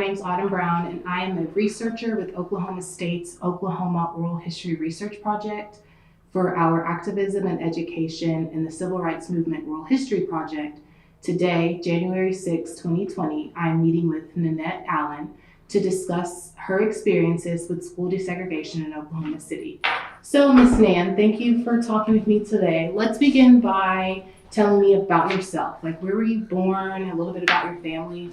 name's Autumn Brown, and I am a researcher with Oklahoma State's Oklahoma Oral History Research Project for our Activism and Education in the Civil Rights Movement Oral History Project. Today, January 6, 2020, I am meeting with Nannette Allen to discuss her experiences with school desegregation in Oklahoma City. So, Ms. Nan, thank you for talking with me today. Let's begin by telling me about yourself. Like, where were you born? A little bit about your family.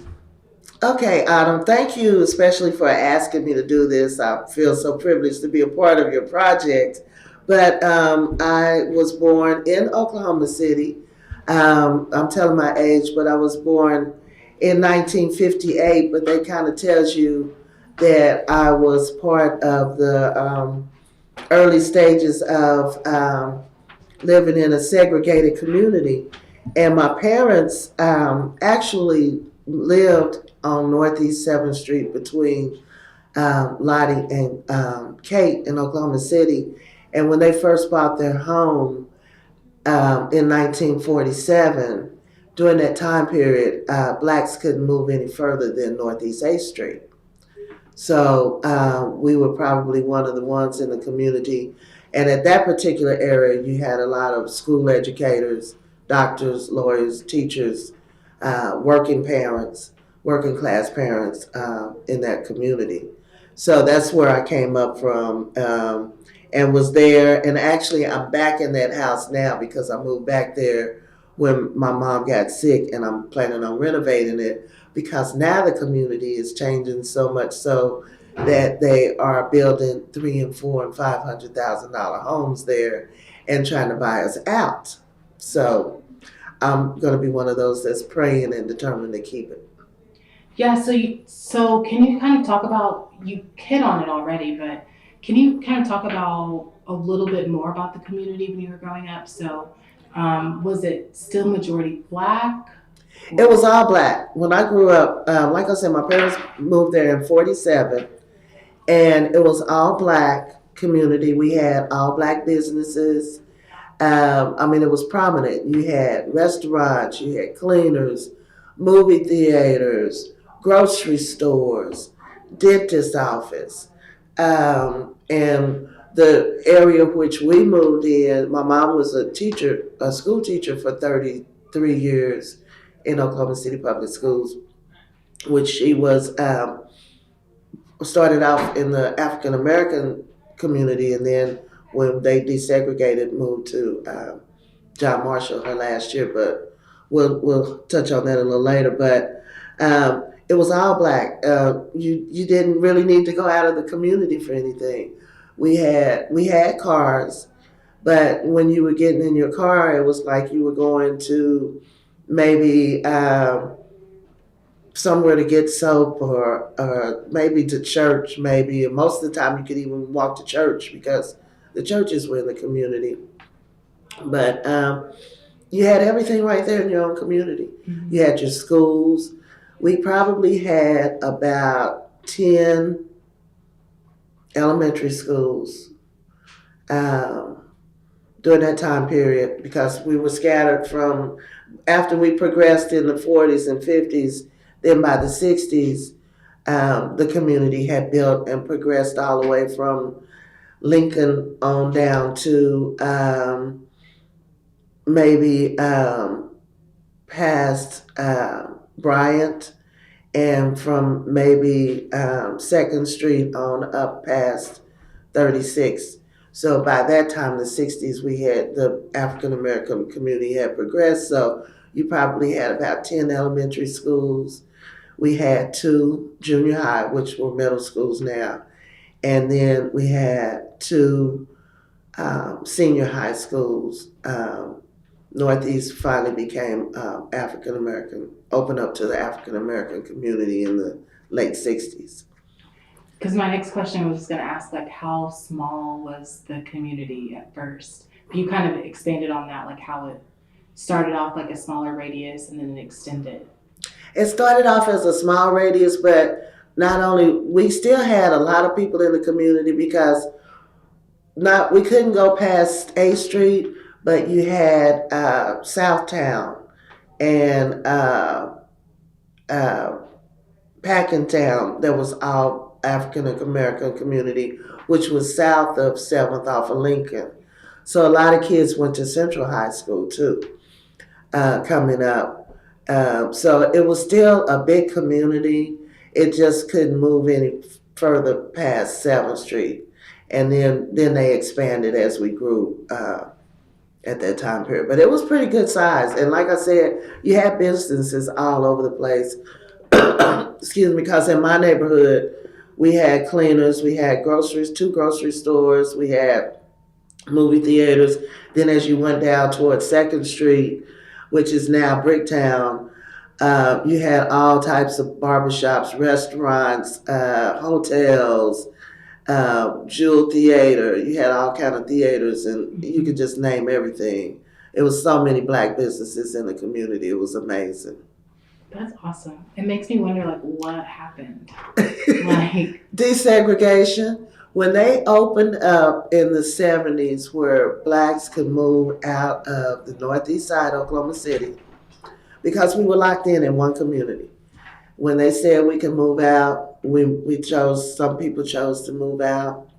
Okay, Autumn, thank you especially for asking me to do this. I feel so privileged to be a part of your project. But I was born in Oklahoma City. I'm telling my age, but I was born in 1958, but that kind of tells you that I was part of the early stages of living in a segregated community. And my parents actually lived on Northeast 7th Street between Lottie and Kate in Oklahoma City. And when they first bought their home in 1947, during that time period, blacks couldn't move any further than Northeast 8th Street. So we were probably one of the ones in the community. And at that particular area, you had a lot of school educators, doctors, lawyers, teachers, working parents, working class parents in that community. So that's where I came up from and was there. And actually, I'm back in that house now because I moved back there when my mom got sick, and I'm planning on renovating it because now the community is changing so much so that they are building $300,000 and $400,000 and $500,000 homes there and trying to buy us out. So I'm going to be one of those that's praying and determined to keep it. Yeah, so can you kind of talk about, you hit on it already, but can you kind of talk about a little bit more about the community when you were growing up? So was it still majority Black? It was all Black. When I grew up, like I said, my parents moved there in 47, and it was all Black community. We had all Black businesses. It was prominent. You had restaurants, you had cleaners, movie theaters, grocery stores, dentist office. And the area which we moved in, my mom was a school teacher for 33 years in Oklahoma City Public Schools, which she was started off in the AfricanAmerican community, and then when they desegregated, moved to John Marshall her last year, but we'll touch on that a little later. But it was all Black. You didn't really need to go out of the community for anything. We had cars, but when you were getting in your car, it was like you were going to maybe somewhere to get soap or maybe to church, maybe. And most of the time you could even walk to church because the churches were in the community. But you had everything right there in your own community. Mm-hmm. You had your schools. We probably had about 10 elementary schools during that time period because we were scattered from, after we progressed in the 40s and 50s, then by the 60s, the community had built and progressed all the way from Lincoln on down to maybe past Bryant, and from maybe 2nd Street on up past 36. So by that time, the 60s, we had the African American community had progressed. So you probably had about 10 elementary schools. We had 2 junior high, which were middle schools now. And then we had 2 senior high schools. Northeast finally became African American, opened up to the African American community in the late 60s. Because my next question was going to ask, like, how small was the community at first? You kind of expanded on that, like how it started off like a smaller radius and then it extended. It started off as a small radius, but not only, we still had a lot of people in the community because we couldn't go past 8th Street, but you had Southtown and past Hackentown that was our African-American community, which was south of 7th off of Lincoln. So a lot of kids went to Central High School too, coming up. So it was still a big community. It just couldn't move any further past 7th Street. And then they expanded as we grew at that time period. But it was pretty good size. And like I said, you had businesses all over the place. Excuse me, because in my neighborhood, we had cleaners, we had groceries, 2 grocery stores, we had movie theaters. Then as you went down towards 2nd Street, which is now Bricktown, you had all types of barbershops, restaurants, hotels, Jewel Theater. You had all kind of theaters, and you could just name everything. It was so many black businesses in the community. It was amazing. That's awesome. It makes me wonder, like, what happened? Like Desegregation. When they opened up in the 70s where blacks could move out of the northeast side of Oklahoma City, because we were locked in one community. When they said we could move out, some people chose to move out.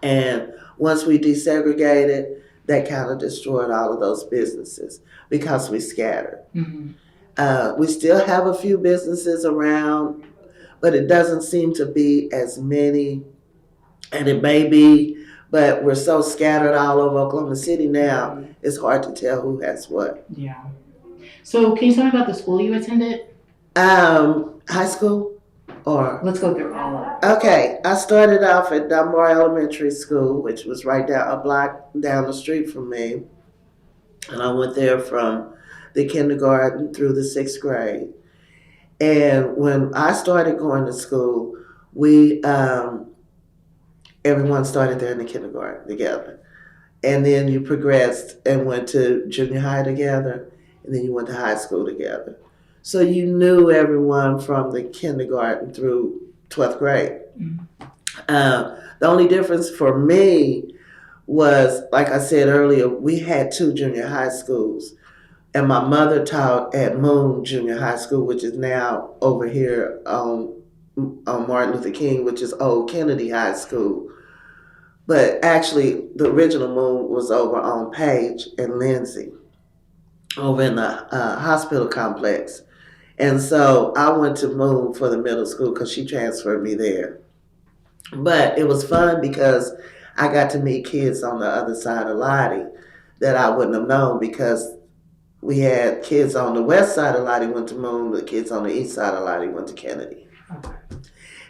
And once we desegregated, that kind of destroyed all of those businesses because we scattered. Mm-hmm. We still have a few businesses around, but it doesn't seem to be as many, and it may be, but we're so scattered all over Oklahoma City now, it's hard to tell who has what. Yeah. So can you tell me about the school you attended? High school, or? Let's go through all of it. Okay, I started off at Dunbar Elementary School, which was right down a block down the street from me. And I went there from the kindergarten through the 6th grade. And when I started going to school, everyone started there in the kindergarten together. And then you progressed and went to junior high together, and then you went to high school together. So you knew everyone from the kindergarten through 12th grade. Mm-hmm. The only difference for me was, like I said earlier, we had 2 junior high schools. And my mother taught at Moon Junior High School, which is now over here on Martin Luther King, which is old Kennedy High School. But actually, the original Moon was over on Page and Lindsay, over in the hospital complex. And so I went to Moon for the middle school because she transferred me there. But it was fun because I got to meet kids on the other side of Lottie that I wouldn't have known, because we had kids on the west side of Lottie went to Moon, the kids on the east side of Lottie went to Kennedy. Okay.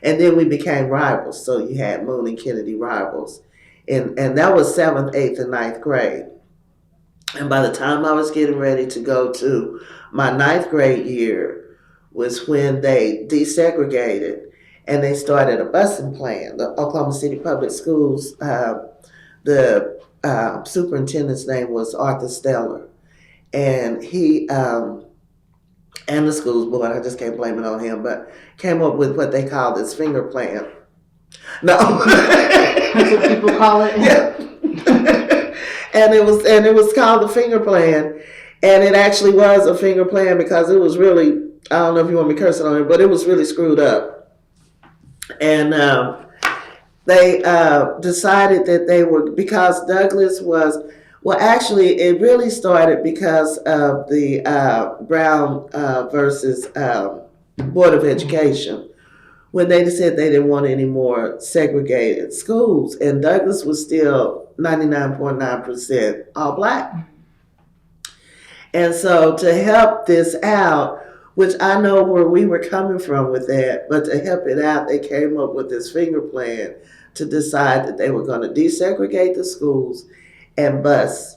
And then we became rivals. So you had Moon and Kennedy rivals. And that was 7th, 8th, and 9th grade. And by the time I was getting ready to go to my 9th grade year was when they desegregated and they started a busing plan. The Oklahoma City Public Schools, the superintendent's name was Arthur Steller. And he, and the schools board, I just can't blame it on him, but came up with what they call this finger plan. No. That's what people call it? Yeah. and it was called the finger plan. And it actually was a finger plan because it was really, I don't know if you want me cursing on it, but it was really screwed up. And they decided that they were, because Douglas was, well, actually, it really started because of the Brown versus Board of Education, when they said they didn't want any more segregated schools. And Douglas was still 99.9% all black. And so to help this out, which I know where we were coming from with that, but to help it out, they came up with this finger plan to decide that they were going to desegregate the schools and bus.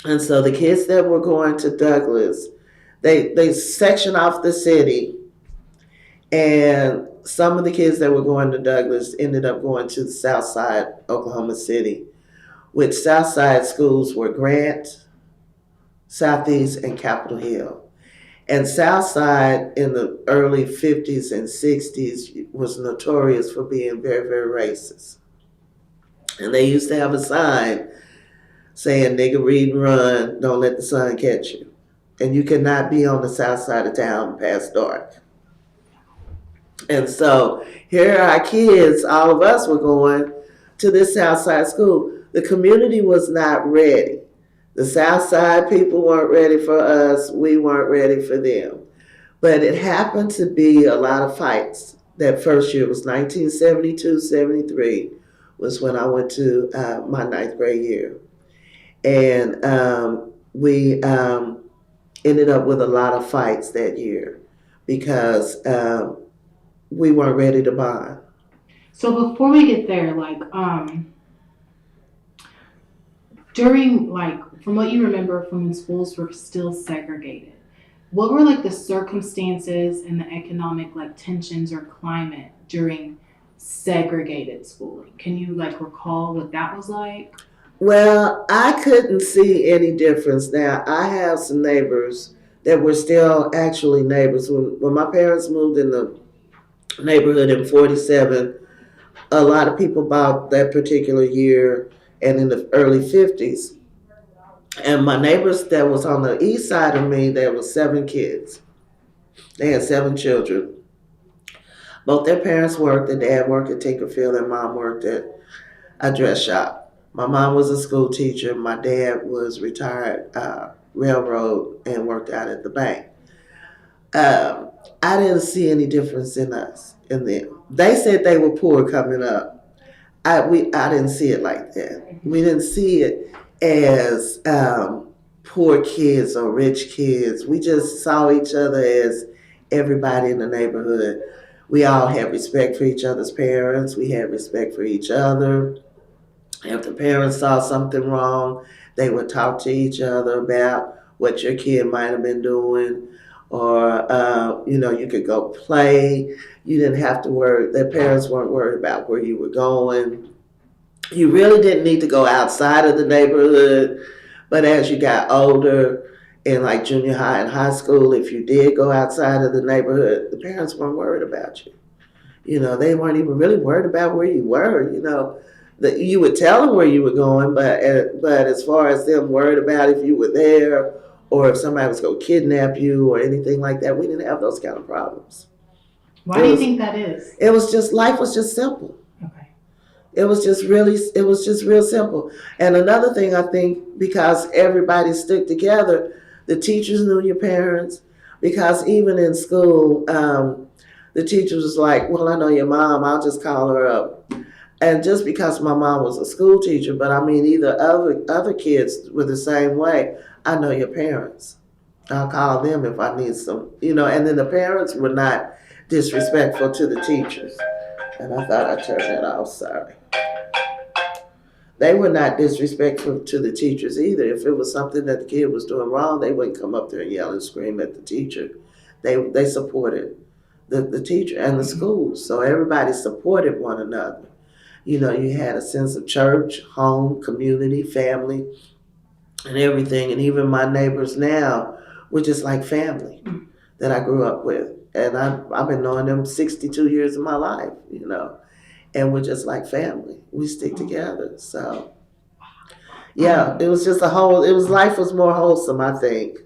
And so the kids that were going to Douglas, they sectioned off the city, and some of the kids that were going to Douglas ended up going to the South Side, Oklahoma City, which South Side schools were Grant, Southeast, and Capitol Hill. And South Side in the early 50s and 60s was notorious for being very, very racist. And they used to have a sign saying, "Nigga, read and run, don't let the sun catch you." And you could not be on the south side of town past dark. And so here our kids, all of us were going to this South Side school. The community was not ready. The South Side people weren't ready for us. We weren't ready for them. But it happened to be a lot of fights. That first year was 1972, 73 was when I went to my ninth grade year. And we ended up with a lot of fights that year because we weren't ready to bond. So before we get there, like, during, like, from what you remember from when schools were still segregated, what were like the circumstances and the economic like tensions or climate during segregated schooling? Can you like recall what that was like? Well, I couldn't see any difference. Now, I have some neighbors that were still actually neighbors. When my parents moved in the neighborhood in 47, a lot of people bought that particular year and in the early 50s. And my neighbors that was on the east side of me, there was 7 kids. They had 7 children. Both their parents worked. The dad worked at Tinkerfield and mom worked at a dress shop. My mom was a school teacher. My dad was retired railroad and worked out at the bank. I didn't see any difference in us in them. They said they were poor coming up. I didn't see it like that. We didn't see it as poor kids or rich kids. We just saw each other as everybody in the neighborhood. We all had respect for each other's parents. We had respect for each other. If the parents saw something wrong, they would talk to each other about what your kid might have been doing, or you could go play. You didn't have to worry. Their parents weren't worried about where you were going. You really didn't need to go outside of the neighborhood. But as you got older, in like junior high and high school, if you did go outside of the neighborhood, the parents weren't worried about you. They weren't even really worried about where you were. That you would tell them where you were going, but as far as them worried about if you were there or if somebody was going to kidnap you or anything like that, we didn't have those kind of problems. Why do you think that is? It was just, life was just simple. Okay. It was just real simple. And another thing, I think, because everybody stuck together, the teachers knew your parents, because even in school, the teachers was like, well, I know your mom, I'll just call her up. And just because my mom was a school teacher, but I mean, either other kids were the same way. I know your parents. I'll call them if I need some, and then the parents were not disrespectful to the teachers. And I thought I turned that off, sorry. They were not disrespectful to the teachers either. If it was something that the kid was doing wrong, they wouldn't come up there and yell and scream at the teacher. They supported the teacher and the schools. So everybody supported one another. You had a sense of church, home, community, family, and everything. And even my neighbors now were just like family that I grew up with. And I've been knowing them 62 years of my life, and we're just like family. We stick together. So, yeah, it was just life was more wholesome, I think.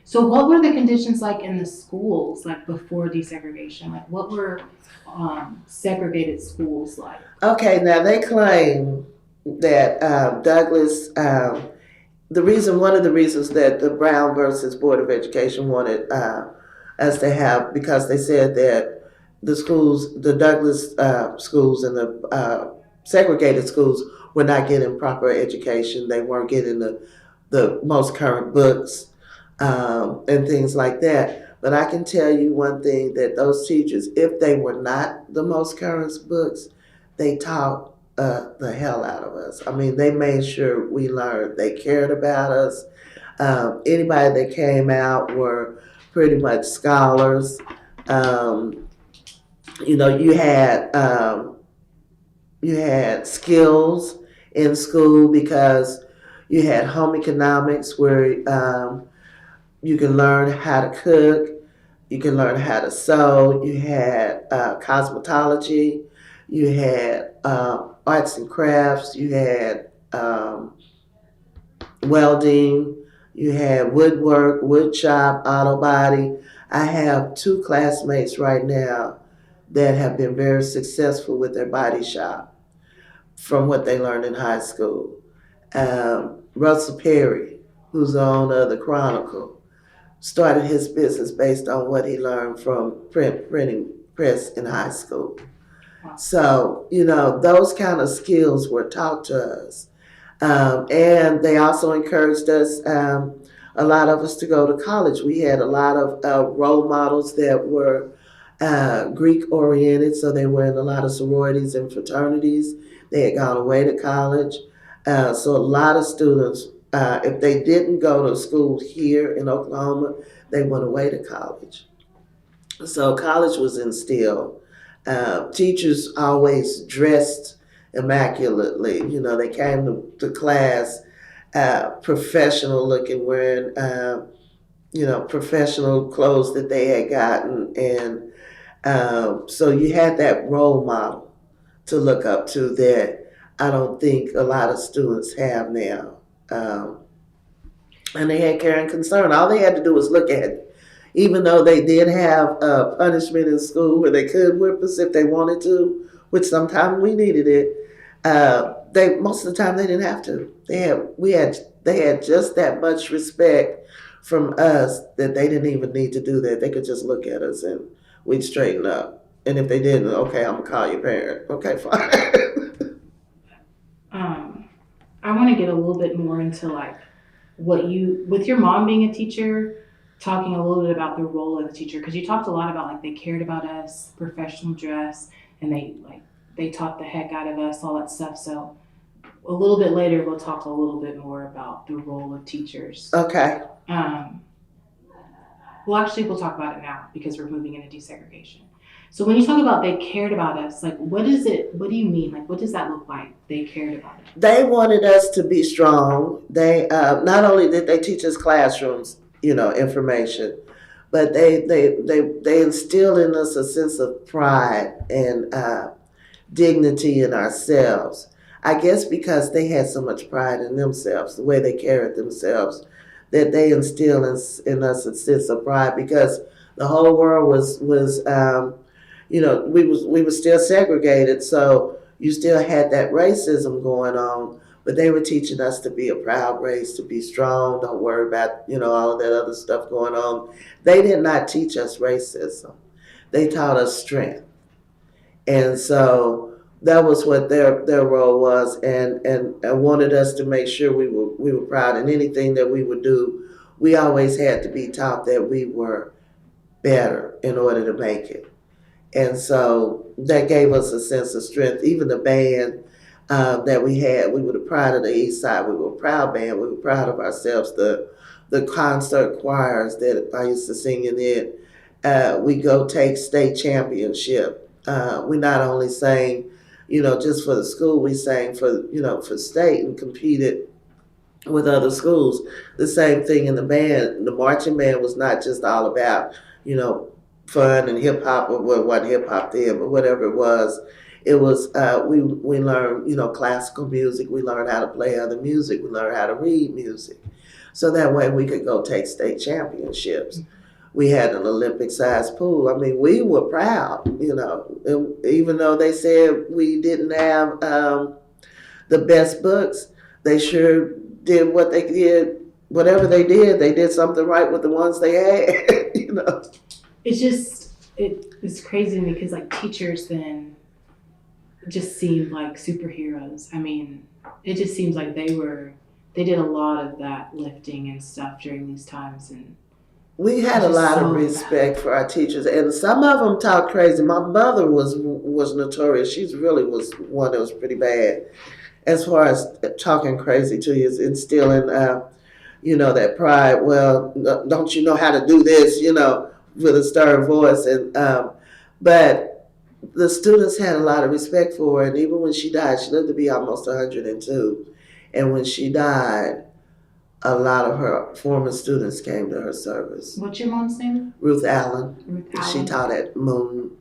So what were the conditions like in the schools, like before desegregation? Like what were segregated schools like? Okay, now they claim that Douglas, one of the reasons that the Brown versus Board of Education wanted us to have, because they said that the Douglas schools and the segregated schools were not getting proper education. They weren't getting the most current books and things like that. But I can tell you one thing, that those teachers, if they were not the most current books, they taught the hell out of us. I mean, they made sure we learned. They cared about us. Anybody that came out were pretty much scholars. You had skills in school because you had home economics where you can learn how to cook, you can learn how to sew. You had cosmetology, you had arts and crafts, you had welding, you had woodwork, wood shop, auto body. I have 2 classmates right now that have been very successful with their body shop from what they learned in high school. Russell Perry, who's the owner of the Chronicle, started his business based on what he learned from printing press in high school. So, those kind of skills were taught to us. And they also encouraged us, a lot of us, to go to college. We had a lot of role models that were Greek oriented, so they were in a lot of sororities and fraternities. They had gone away to college. So a lot of students, if they didn't go to school here in Oklahoma, they went away to college. So college was instilled. Teachers always dressed immaculately. They came to class professional looking, wearing, professional clothes that they had gotten. And so you had that role model to look up to that I don't think a lot of students have now. And they had care and concern. All they had to do was look at it. Even though they did have punishment in school where they could whip us if they wanted to, which sometimes we needed it, they most of the time they didn't have to. They had just that much respect from us that they didn't even need to do that. They could just look at us and we'd straighten up. And if they didn't, okay, I'm gonna call your parent. Okay, fine. I want to get a little bit more into like with your mom being a teacher, talking a little bit about the role of the teacher, because you talked a lot about like they cared about us, professional dress, and they taught the heck out of us, all that stuff. So a little bit later, we'll talk a little bit more about the role of teachers. Okay. Well, actually, we'll talk about it now because we're moving into desegregation. So when you talk about they cared about us, like what is it? What do you mean? Like what does that look like? They cared about us. They wanted us to be strong. They not only did they teach us classrooms, information, but they instilled in us a sense of pride and dignity in ourselves. I guess because they had so much pride in themselves, the way they carried themselves, that they instilled in us a sense of pride, because the whole world was we were still segregated, so you still had that racism going on, but they were teaching us to be a proud race, to be strong, don't worry about, all of that other stuff going on. They did not teach us racism. They taught us strength. And so that was what their role was, and wanted us to make sure we were proud. In anything that we would do, we always had to be taught that we were better in order to make it. And so that gave us a sense of strength. Even the band that we had, we were the pride of the East Side. We were a proud band. We were proud of ourselves. The concert choirs that I used to sing in it, we go take state championship. We not only sang, just for the school, we sang for state and competed with other schools. The same thing in the band. The marching band was not just all about, fun and hip hop, or what hip hop then, but whatever it was we learned, classical music. We learned how to play other music. We learned how to read music. So that way we could go take state championships. We had an Olympic-sized pool. I mean, we were proud, even though they said we didn't have the best books, they sure did what they did. Whatever they did something right with the ones they had, It's just, it's crazy to me because like teachers then just seemed like superheroes. I mean, it just seems like they did a lot of that lifting and stuff during these times. And we had a lot of respect for our teachers, and some of them talked crazy. My mother was notorious. She really was one that was pretty bad as far as talking crazy to you, instilling, that pride. Well, don't you know how to do this, with a stern voice. And but the students had a lot of respect for her, and even when she died, she lived to be almost 102. And when she died, a lot of her former students came to her service. What's your mom's name? Ruth Allen. She taught at Moon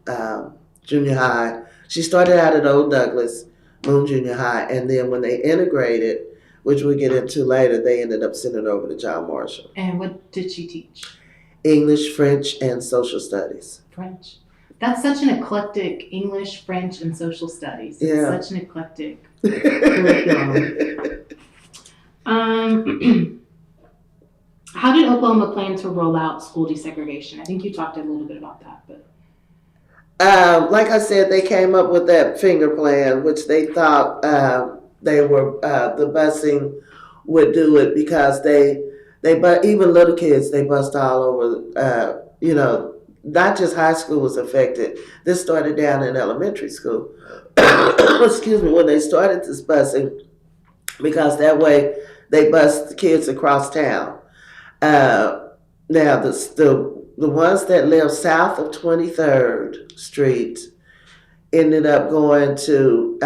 Junior High. She started out at Old Douglas, Moon Junior High, and then when they integrated, which we'll get into later, they ended up sending her over to John Marshall. And what did she teach? English, French, and social studies. French. That's such an eclectic English, French, and social studies. It's Yeah. such an eclectic curriculum. How did Oklahoma plan to roll out school desegregation? I think you talked a little bit about that, but Like I said, they came up with that finger plan, which they thought the busing would do it because but even little kids, they bust all over. Not just high school was affected. This started down in elementary school. Excuse me, when they started this busing, because that way they bus the kids across town. Now the ones that live south of 23rd Street ended up going to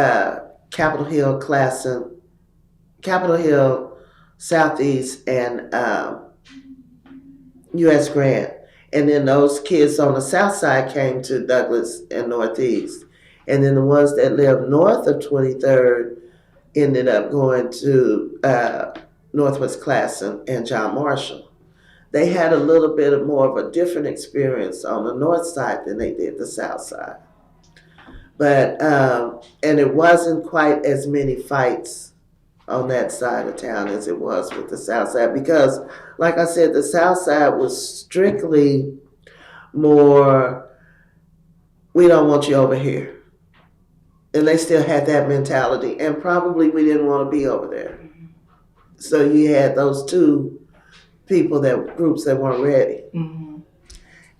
Capitol Hill, Classen, Capitol Hill, Southeast, and U.S. Grant. And then those kids on the south side came to Douglas and Northeast. And then the ones that live north of 23rd ended up going to Northwest Classen and John Marshall. They had a little bit of more of a different experience on the north side than they did the south side. But, and it wasn't quite as many fights on that side of town as it was with the south side because, like I said, the south side was strictly more, we don't want you over here. And they still had that mentality. And probably we didn't want to be over there. So you had those two groups that weren't ready. mm-hmm.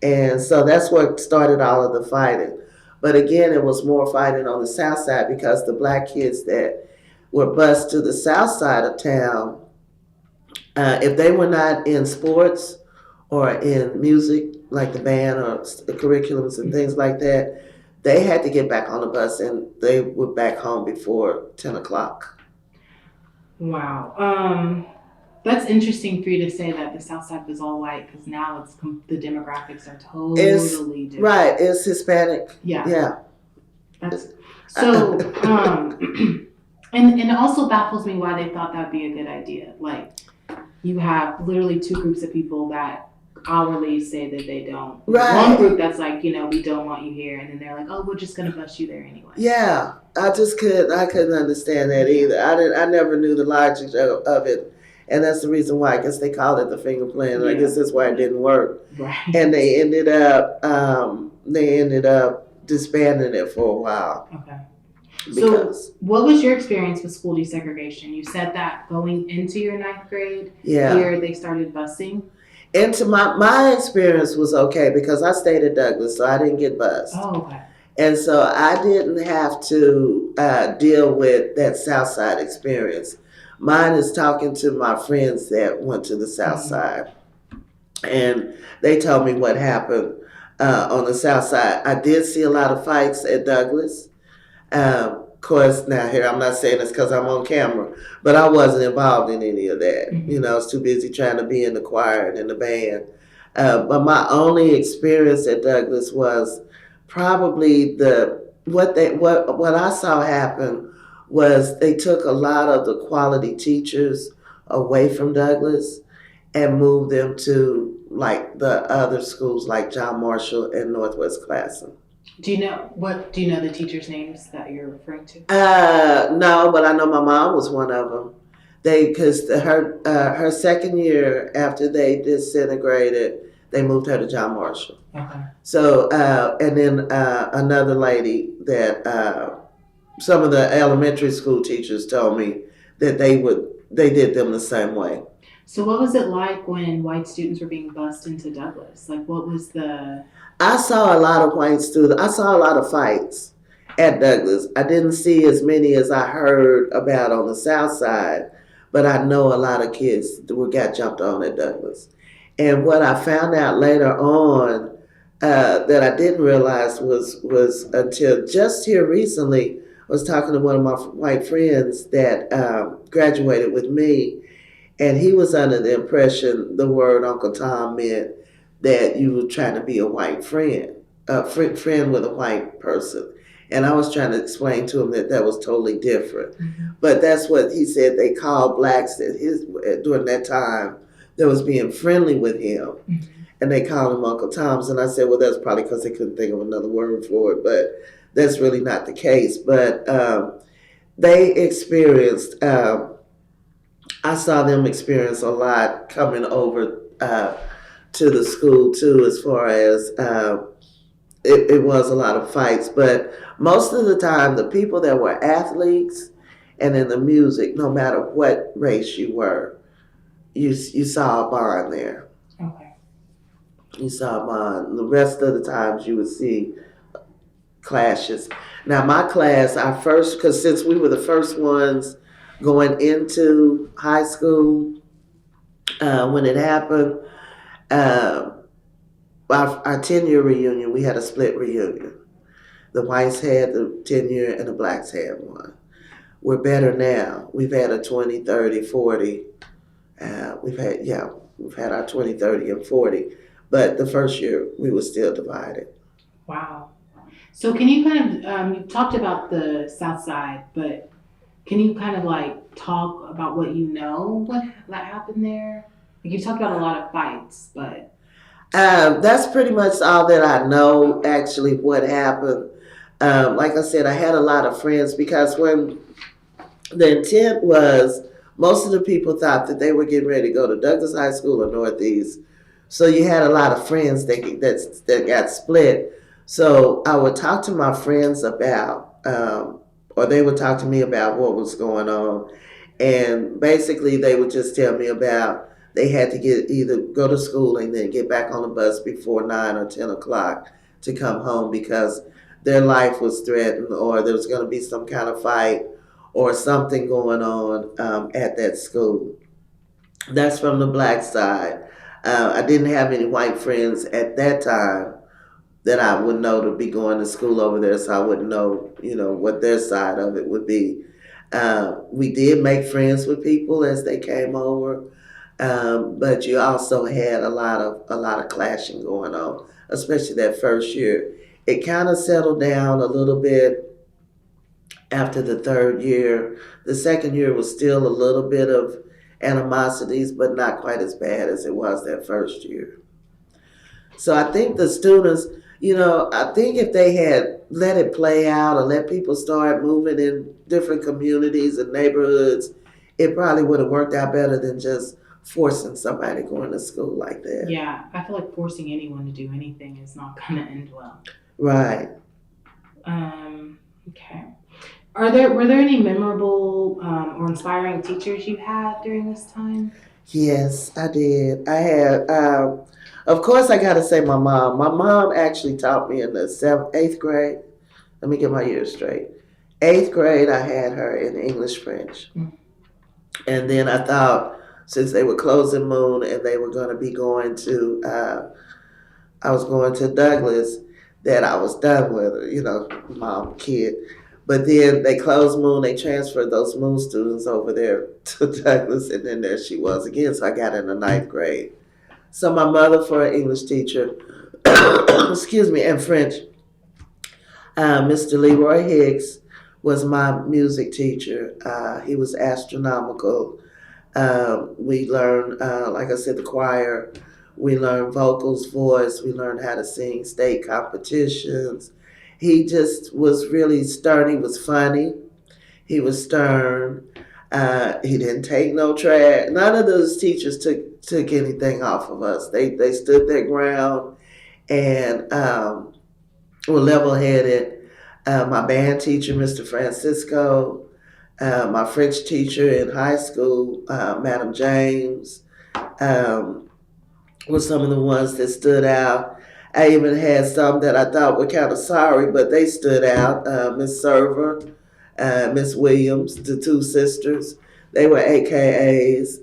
And so that's what started all of the fighting. But again, it was more fighting on the south side because the black kids that were bused to the south side of town, if they were not in sports or in music, like the band or the curriculums and things like that, they had to get back on the bus and they were back home before 10 o'clock. Wow. That's interesting for you to say that the South Side was all white because now the demographics are totally different. Right, it's Hispanic. Yeah. That's so. And it also baffles me why they thought that'd be a good idea. Like, you have literally two groups of people that hourly say that they don't. Right. One group that's like, we don't want you here, and then they're like, oh, we're just gonna bus you there anyway. Yeah, I couldn't understand that either. I never knew the logic of it. And that's the reason why. I guess they called it the finger plan. I guess that's why it didn't work. Right. And they ended up disbanding it for a while. Okay. So what was your experience with school desegregation? You said that going into your 9th grade year, they started busing. Into my experience was okay because I stayed at Douglas, so I didn't get bused. Oh, okay. And so I didn't have to deal with that South Side experience. Mine is talking to my friends that went to the South Side. And they told me what happened on the South Side. I did see a lot of fights at Douglas. Of course, now here, I'm not saying this because I'm on camera, but I wasn't involved in any of that. Mm-hmm. I was too busy trying to be in the choir and in the band. But my only experience at Douglas was probably what I saw happen was they took a lot of the quality teachers away from Douglas and moved them to like the other schools like John Marshall and Northwest Classen. Do you know the teachers' names that you're referring to? No, but I know my mom was one of them. Because her second year after they disintegrated, they moved her to John Marshall. Okay. So and then another lady that some of the elementary school teachers told me that they did them the same way. So what was it like when white students were being bused into Douglas? Like, what was the... I saw a lot of white students. I saw a lot of fights at Douglas. I didn't see as many as I heard about on the South Side, but I know a lot of kids got jumped on at Douglas. And what I found out later on that I didn't realize was until just here recently, I was talking to one of my white friends that graduated with me, and he was under the impression the word Uncle Tom meant that you were trying to be a white friend, friend with a white person. And I was trying to explain to him that was totally different. Mm-hmm. But that's what he said they called blacks during that time that was being friendly with him. Mm-hmm. and they called him Uncle Tom's. And I said, well, that's probably because they couldn't think of another word for it, but that's really not the case. But they experienced, I saw them experience a lot coming over to the school too, as far as it was a lot of fights. But most of the time, the people that were athletes and in the music, no matter what race you were, you saw a bond there. Okay. You saw a bond. The rest of the times you would see clashes. Now my class, our first, because since we were the first ones going into high school when it happened, our 10-year reunion, we had a split reunion. The whites had the 10-year and the blacks had one. We're better now. We've had a 20, 30, 40. We've had our 20, 30, and 40. But the first year, we were still divided. Wow. So can you kind of, you talked about the South Side, but can you kind of like talk about what you know, what happened there? Like you talked about a lot of fights, but. That's pretty much all that I know, actually, what happened. Like I said, I had a lot of friends because when the intent was, most of the people thought that they were getting ready to go to Douglas High School or Northeast. So you had a lot of friends that got split. So I would talk to my friends about, or they would talk to me about what was going on. And basically they would just tell me about they had to either go to school and then get back on the bus before 9 or 10 o'clock to come home because their life was threatened or there was going to be some kind of fight or something going on at that school. That's from the black side. I didn't have any white friends at that time that I would know to be going to school over there, so I wouldn't know, what their side of it would be. We did make friends with people as they came over, but you also had a lot of clashing going on, especially that first year. It kind of settled down a little bit after the third year. The second year was still a little bit of animosities, but not quite as bad as it was that first year. So I think the students, I think if they had let it play out or let people start moving in different communities and neighborhoods, it probably would have worked out better than just forcing somebody going to school like that. Yeah, I feel like forcing anyone to do anything is not going to end well. Right. Okay. Were there any memorable or inspiring teachers you had during this time? Yes, I did. I had, of course, I got to say my mom. My mom actually taught me in the 8th grade. Let me get my years straight. 8th grade, I had her in English, French. Mm-hmm. And then I thought, since they were closing Moon and they were going to be going to, I was going to Douglas, that I was done with her, mom, kid. But then they closed Moon, they transferred those Moon students over there to Douglas, and then there she was again. So I got in the 9th grade. So my mother, for an English teacher, excuse me, and French, Mr. Leroy Hicks was my music teacher. He was astronomical. We learned, like I said, the choir. We learned vocals, voice. We learned how to sing state competitions. He just was really stern. He was funny. He was stern. He didn't take no trash. None of those teachers took anything off of us. They stood their ground and were level-headed. My band teacher, Mr. Francisco, my French teacher in high school, Madam James, were some of the ones that stood out. I even had some that I thought were kind of sorry, but they stood out. Miss Server, Miss Williams, the two sisters. They were AKAs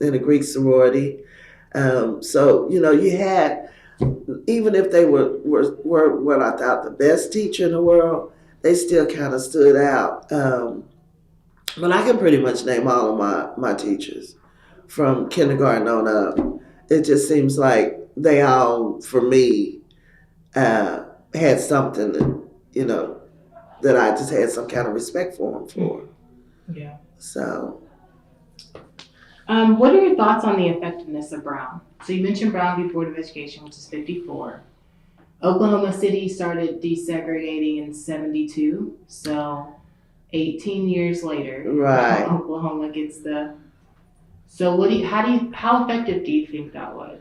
in a Greek sorority. So, you had, even if they were what I thought the best teacher in the world, they still kind of stood out. But I can pretty much name all of my teachers from kindergarten on up. It just seems like they all, for me, had something that, that I just had some kind of respect for them for. Yeah. So. What are your thoughts on the effectiveness of Brown? So you mentioned Brown v. Board of Education, which is 54. Oklahoma City started desegregating in 72. So 18 years later, Right. Oklahoma gets the. So how effective do you think that was?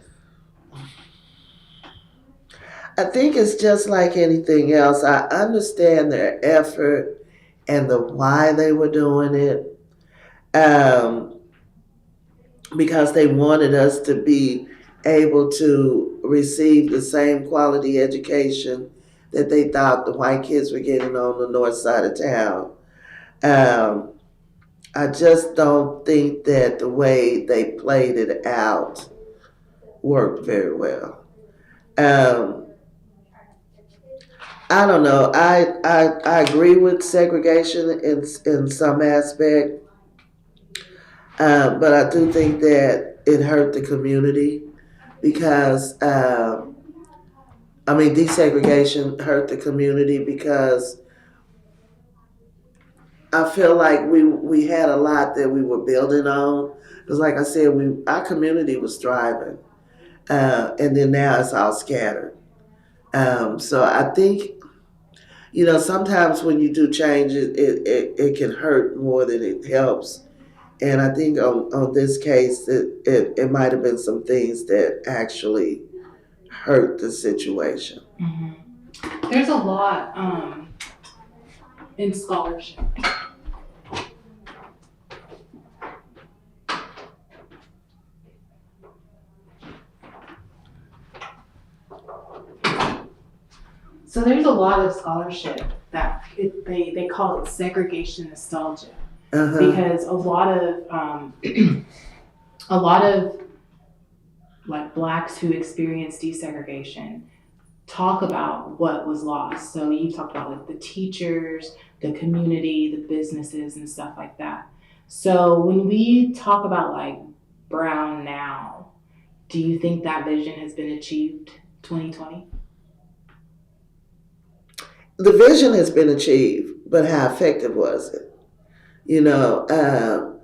I think it's just like anything else. I understand their effort and the why they were doing it, because they wanted us to be able to receive the same quality education that they thought the white kids were getting on the north side of town. Um, I just don't think that the way they played it out worked very well. Um, I don't know. I agree with segregation in some aspect, but I do think that it hurt the community because desegregation hurt the community because I feel like we had a lot that we were building on. Because, like I said, our community was thriving, and then now it's all scattered. So I think sometimes when you do change, it can hurt more than it helps. And I think on this case, it might have been some things that actually hurt the situation. Mm-hmm. There's a lot in scholarship. So there's a lot of scholarship that they call it segregation nostalgia, because a lot of like Blacks who experienced desegregation talk about what was lost. So you talked about like the teachers, the community, the businesses, and stuff like that. So when we talk about like Brown now, do you think that vision has been achieved 2020? The vision has been achieved, but how effective was it? The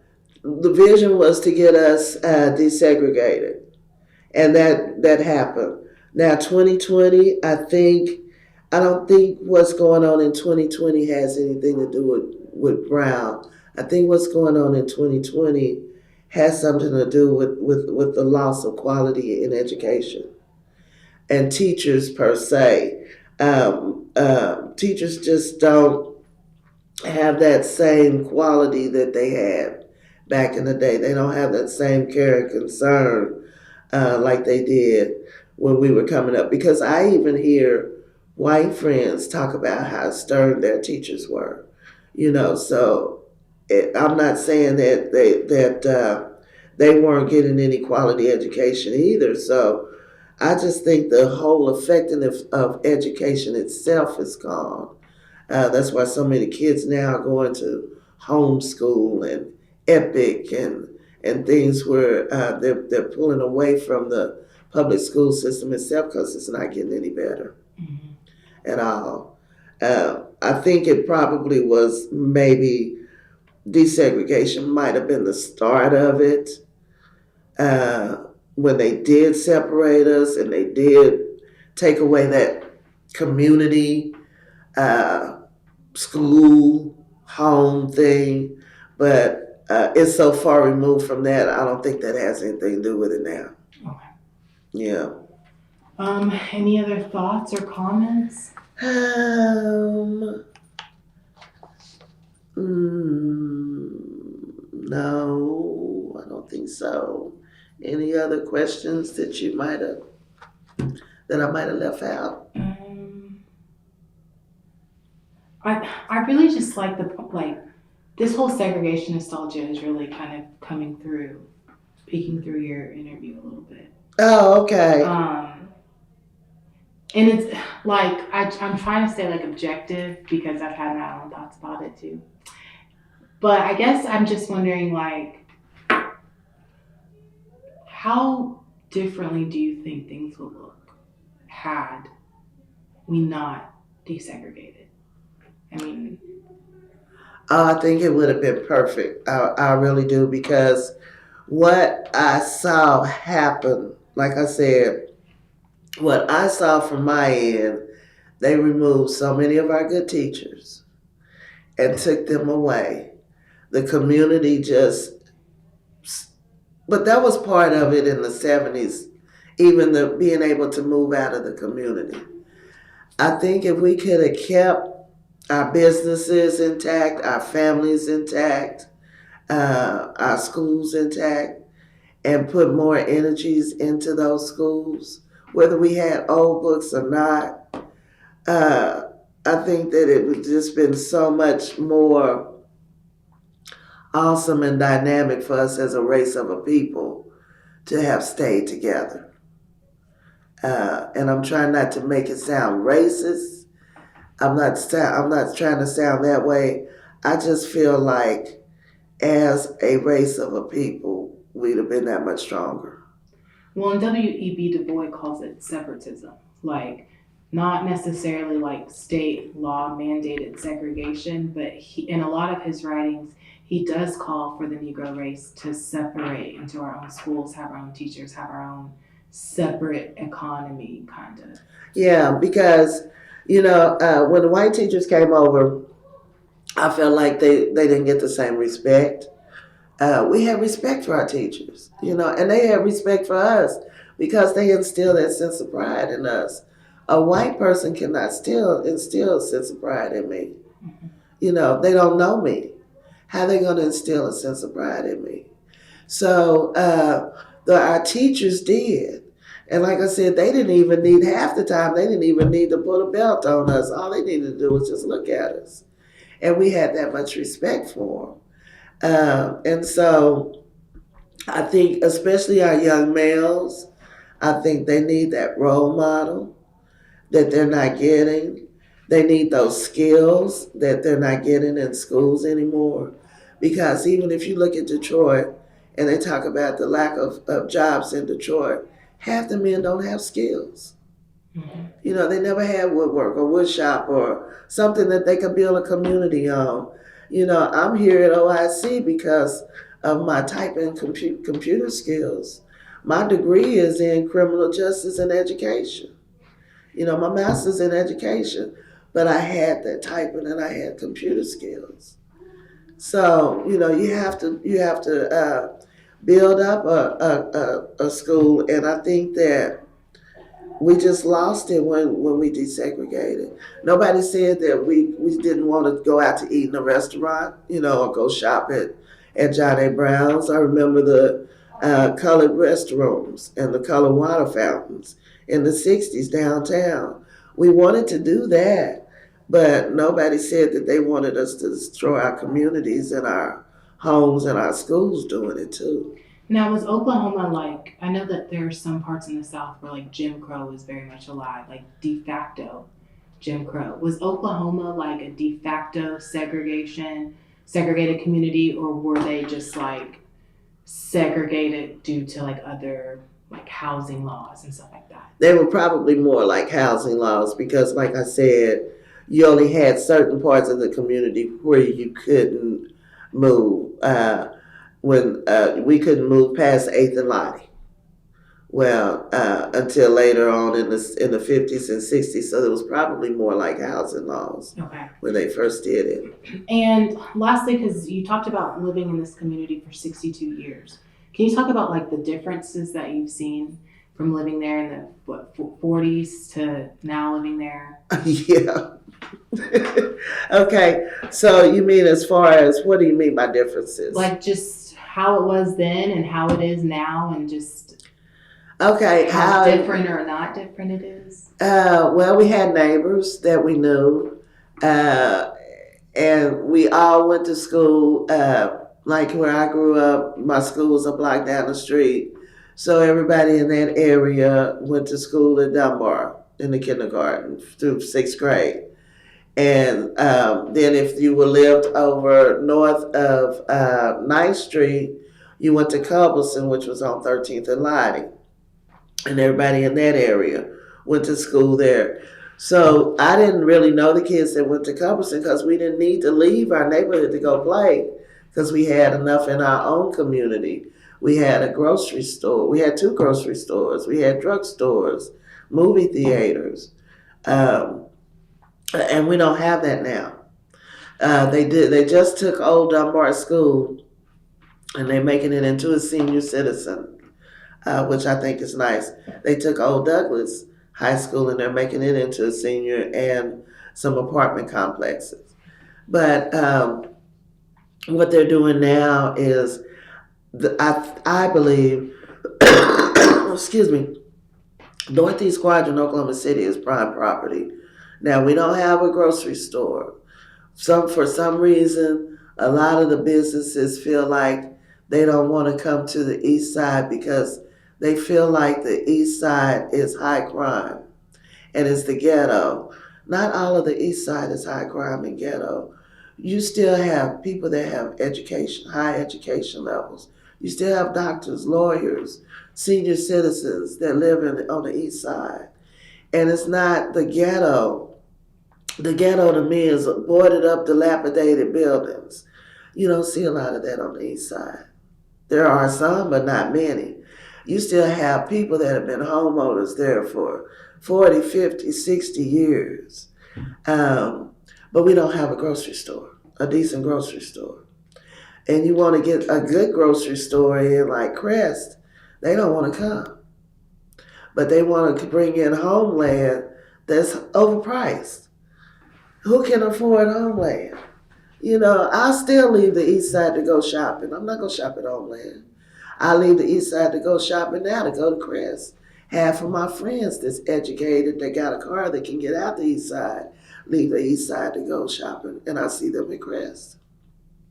vision was to get us desegregated, and that happened. Now, 2020, I don't think what's going on in 2020 has anything to do with Brown. I think what's going on in 2020 has something to do with the loss of quality in education and teachers per se. Teachers just don't have that same quality that they had back in the day. They don't have that same care and concern like they did when we were coming up. Because I even hear white friends talk about how stern their teachers were. So I'm not saying that they weren't getting any quality education either. So I just think the whole effectiveness of education itself is gone. That's why so many kids now are going to homeschool and EPIC and things where they're pulling away from the public school system itself because it's not getting any better at all. I think it probably was maybe desegregation might have been the start of it. When they did separate us and they did take away that community, school, home thing, but it's so far removed from that, I don't think that has anything to do with it now. Okay. Yeah. Any other thoughts or comments? No, I don't think so. Any other questions that I might have left out? I really just like this whole segregation nostalgia is really kind of peeking through your interview a little bit. Oh, okay. And it's like I'm trying to stay like objective because I've had my own thoughts about it too. But I guess I'm just wondering like, how differently do you think things would look had we not desegregated? I think it would have been perfect. I really do, because what I saw happen, like I said, what I saw from my end, they removed so many of our good teachers and took them away. The community just, but that was part of it in the 70s, even the being able to move out of the community. I think if we could have kept our businesses intact, our families intact, our schools intact, and put more energies into those schools, whether we had old books or not, I think that it would just been so much more awesome and dynamic for us as a race of a people to have stayed together. And I'm trying not to make it sound racist. I'm not trying to sound that way. I just feel like as a race of a people, we'd have been that much stronger. Well, and W.E.B. Du Bois calls it separatism, like not necessarily like state law mandated segregation, but in a lot of his writings, he does call for the Negro race to separate into our own schools, have our own teachers, have our own separate economy, kind of. Yeah, because, when the white teachers came over, I felt like they didn't get the same respect. We had respect for our teachers, and they had respect for us because they instilled that sense of pride in us. A white person cannot still instill a sense of pride in me. Mm-hmm. They don't know me. How are they going to instill a sense of pride in me? So our teachers did. And like I said, they didn't even need, half the time, they didn't even need to put a belt on us. All they needed to do was just look at us. And we had that much respect for them. And so I think, especially our young males, I think they need that role model that they're not getting. They need those skills that they're not getting in schools anymore. Because even if you look at Detroit and they talk about the lack of jobs in Detroit, half the men don't have skills. Mm-hmm. They never had woodwork or wood shop or something that they could build a community on. I'm here at OIC because of my typing computer skills. My degree is in criminal justice and education. My master's in education, but I had that typing and I had computer skills. So, you have to build up a school, and I think that we just lost it when we desegregated. Nobody said that we didn't want to go out to eat in a restaurant, or go shop at John A. Brown's. I remember the colored restrooms and the colored water fountains in the 60s downtown. We wanted to do that, but nobody said that they wanted us to destroy our communities and our homes and our schools doing it too. Now, was Oklahoma like, I know that there are some parts in the South where like Jim Crow is very much alive, like de facto Jim Crow. Was Oklahoma like a de facto segregated community, or were they just like segregated due to like other like housing laws and stuff like that? They were probably more like housing laws because, like I said, you only had certain parts of the community where you couldn't move. When we couldn't move past 8th and Lottie. Well, until later on in the 50s and 60s, so it was probably more like housing laws. Okay. When they first did it. And lastly, because you talked about living in this community for 62 years, can you talk about like the differences that you've seen from living there in the 40s to now living there? Yeah. Okay. So you mean as far as, what do you mean by differences? Like just how it was then and how it is now, and just how different or not different it is? Well, we had neighbors that we knew, and we all went to school. Like where I grew up, my school was a block down the street. So everybody in that area went to school at Dunbar in the kindergarten through 6th grade. And then if you were lived over north of 9th Street, you went to Culberson, which was on 13th and Lottie. And everybody in that area went to school there. So I didn't really know the kids that went to Culberson because we didn't need to leave our neighborhood to go play because we had enough in our own community. We had a grocery store. We had 2 grocery stores. We had drugstores, movie theaters, and we don't have that now. They just took Old Dunbar School, and they're making it into a senior citizen, which I think is nice. They took Old Douglas High School, and they're making it into a senior and some apartment complexes. But what they're doing now is, I believe, excuse me, Northeast Quadrant, Oklahoma City is prime property. Now, we don't have a grocery store. For some reason, a lot of the businesses feel like they don't want to come to the east side because they feel like the east side is high crime and it's the ghetto. Not all of the east side is high crime and ghetto. You still have people that have education, high education levels. You still have doctors, lawyers, senior citizens that live on the east side. And it's not the ghetto. The ghetto to me is boarded up, dilapidated buildings. You don't see a lot of that on the east side. There are some, but not many. You still have people that have been homeowners there for 40, 50, 60 years. But we don't have a grocery store, a decent grocery store. And you want to get a good grocery store in like Crest, they don't want to come. But they want to bring in Homeland that's overpriced. Who can afford Homeland? You know, I'll still leave the east side to go shopping. I'm not going to shop at Homeland. I leave the east side to go shopping now, to go to Crest. Half of my friends that's educated, they got a car that can get out the east side, leave the east side to go shopping, and I see them at Crest.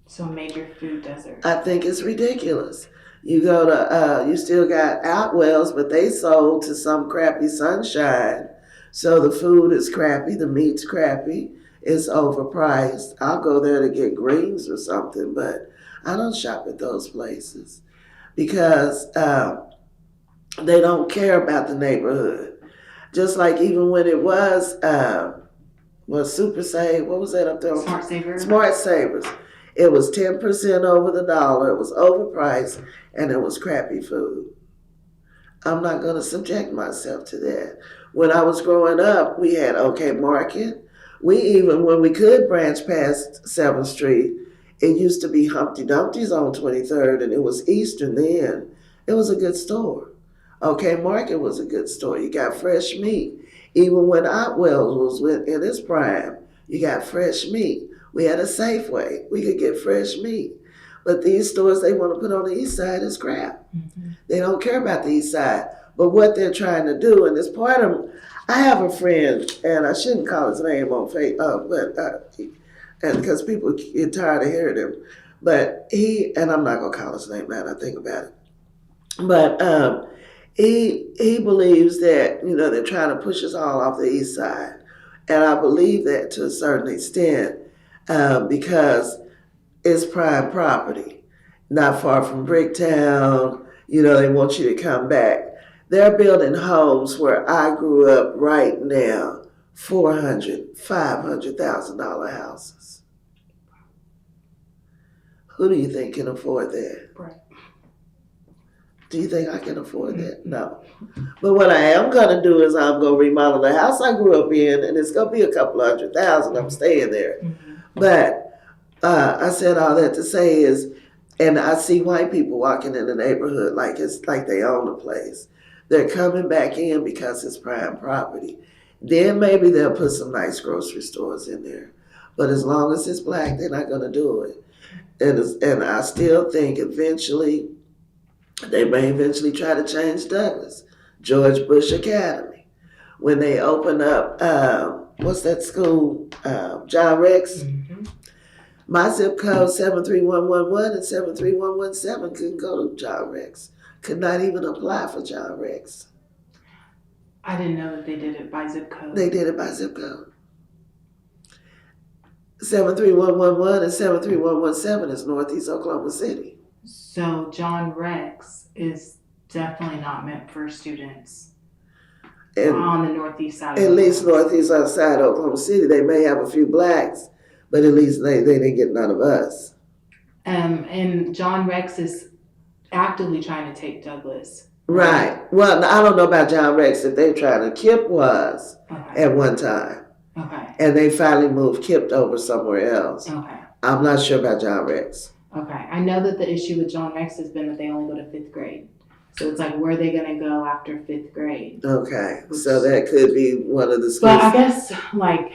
So major food desert. I think it's ridiculous. You go to, you still got Outwells, but they sold to some crappy Sunshine. So the food is crappy, the meat's crappy, it's overpriced. I'll go there to get greens or something, but I don't shop at those places because they don't care about the neighborhood. Just like even when it was Super Save, what was that up there? Smart Savers. Smart Savers. It was 10% over the dollar, it was overpriced, and it was crappy food. I'm not going to subject myself to that. When I was growing up, we had OK Market. When we could branch past 7th Street, it used to be Humpty Dumpty's on 23rd, and it was Eastern then. It was a good store. OK Market was a good store. You got fresh meat. Even when Otwell was in its prime, you got fresh meat. We had a Safeway. We could get fresh meat. But these stores they want to put on the east side is crap. Mm-hmm. They don't care about the east side. But what they're trying to do, and it's part of, I have a friend, and I shouldn't call his name on Facebook, and because people get tired of hearing him. But and I'm not going to call his name now that I think about it. But he believes that, they're trying to push us all off the east side. And I believe that to a certain extent because it's prime property, not far from Bricktown. They want you to come back. They're building homes where I grew up right now, $400,000, $500,000 houses. Who do you think can afford that? Right. Do you think I can afford that? No. But what I am going to do is I'm going to remodel the house I grew up in, and it's going to be a couple $100,000. I'm staying there. Mm-hmm. But I said all that to say is, and I see white people walking in the neighborhood like it's like they own the place. They're coming back in because it's prime property. Then maybe they'll put some nice grocery stores in there. But as long as it's black, they're not going to do it. And I still think they may eventually try to change Douglas, George Bush Academy. When they open up, what's that school? John Rex. Mm-hmm. My zip code 73111 and 73117 couldn't go to John Rex. Could not even apply for John Rex. I didn't know that they did it by zip code. They did it by zip code. 73111 and 73117 is Northeast Oklahoma City. So John Rex is definitely not meant for students on the northeast side. At least northeast side of Oklahoma City. They may have a few blacks, but at least they didn't get none of us. And John Rex is actively trying to take Douglas. Right. Well, I don't know about John Rex if they're trying to. Kip was at one time. Okay. And they finally moved Kip over somewhere else. Okay. I'm not sure about John Rex. Okay. I know that the issue with John Rex has been that they only go to 5th grade. So it's like, where are they going to go after 5th grade? Okay. So that could be one of the schools. But I guess, like,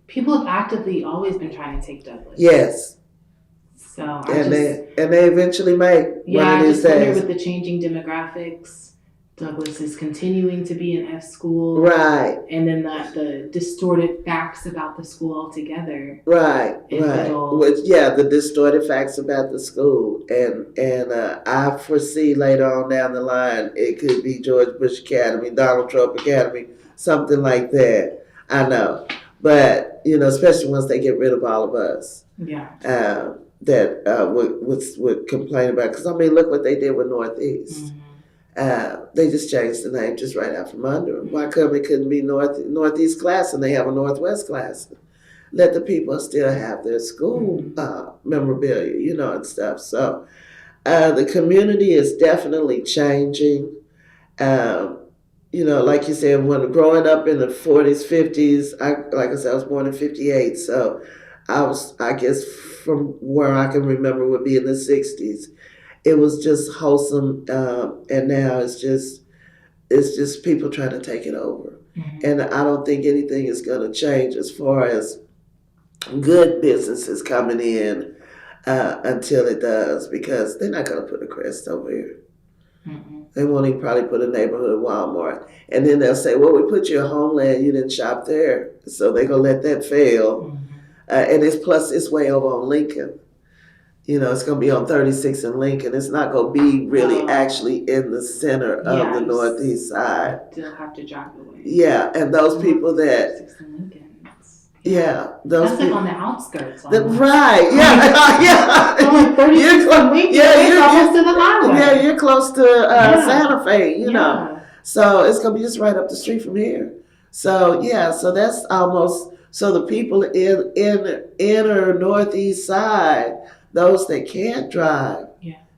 people have actively always been trying to take Douglas. Yes. So they eventually may. Yeah, one of these I just wonder days. with the changing demographics, Douglas is continuing to be an F school. Right. And then the distorted facts about the school altogether. Right. The distorted facts about the school. And I foresee later on down the line, it could be George Bush Academy, Donald Trump Academy, something like that. I know. But, especially once they get rid of all of us. Yeah. That would complain about. Because, look what they did with Northeast. Mm-hmm. They just changed the name just right out from under them. Why come it couldn't be Northeast class and they have a Northwest class? Let the people still have their school memorabilia, and stuff. So the community is definitely changing. Like you said, when growing up in the 40s, 50s, like I said, I was born in 58. So I guess from where I can remember would be in the 60s. It was just wholesome, and now it's just people trying to take it over. Mm-hmm. And I don't think anything is going to change as far as good businesses coming in until it does, because they're not going to put a Crest over here. Mm-hmm. They won't even probably put a neighborhood Walmart. And then they'll say, well, we put you a Homeland, you didn't shop there. So they're going to let that fail. Mm-hmm. And it's way over on Lincoln. It's going to be on 36 in Lincoln. It's not going to be really actually in the center of the Northeast side. Still have to drive away. Yeah, and those people that... That's like on the outskirts. Right, yeah. Like 36 in Lincoln, almost to the highway. Yeah, you're close to Santa Fe, know. So it's going to be just right up the street from here. So, so that's almost... So the people in inner Northeast side... Those that can't drive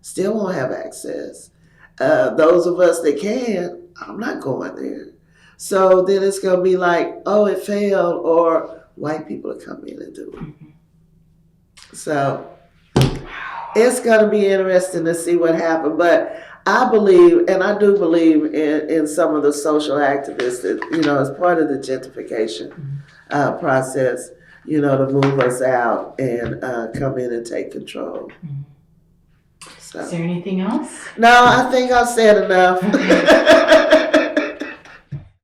still won't have access. Those of us that can, I'm not going there. So then it's going to be like, oh, it failed, or white people are coming in and do it. Mm-hmm. So it's going to be interesting to see what happens. But I believe, and I do believe in some of the social activists that, as part of the gentrification process, to move us out and come in and take control. So. Is there anything else? No, I think I've said enough.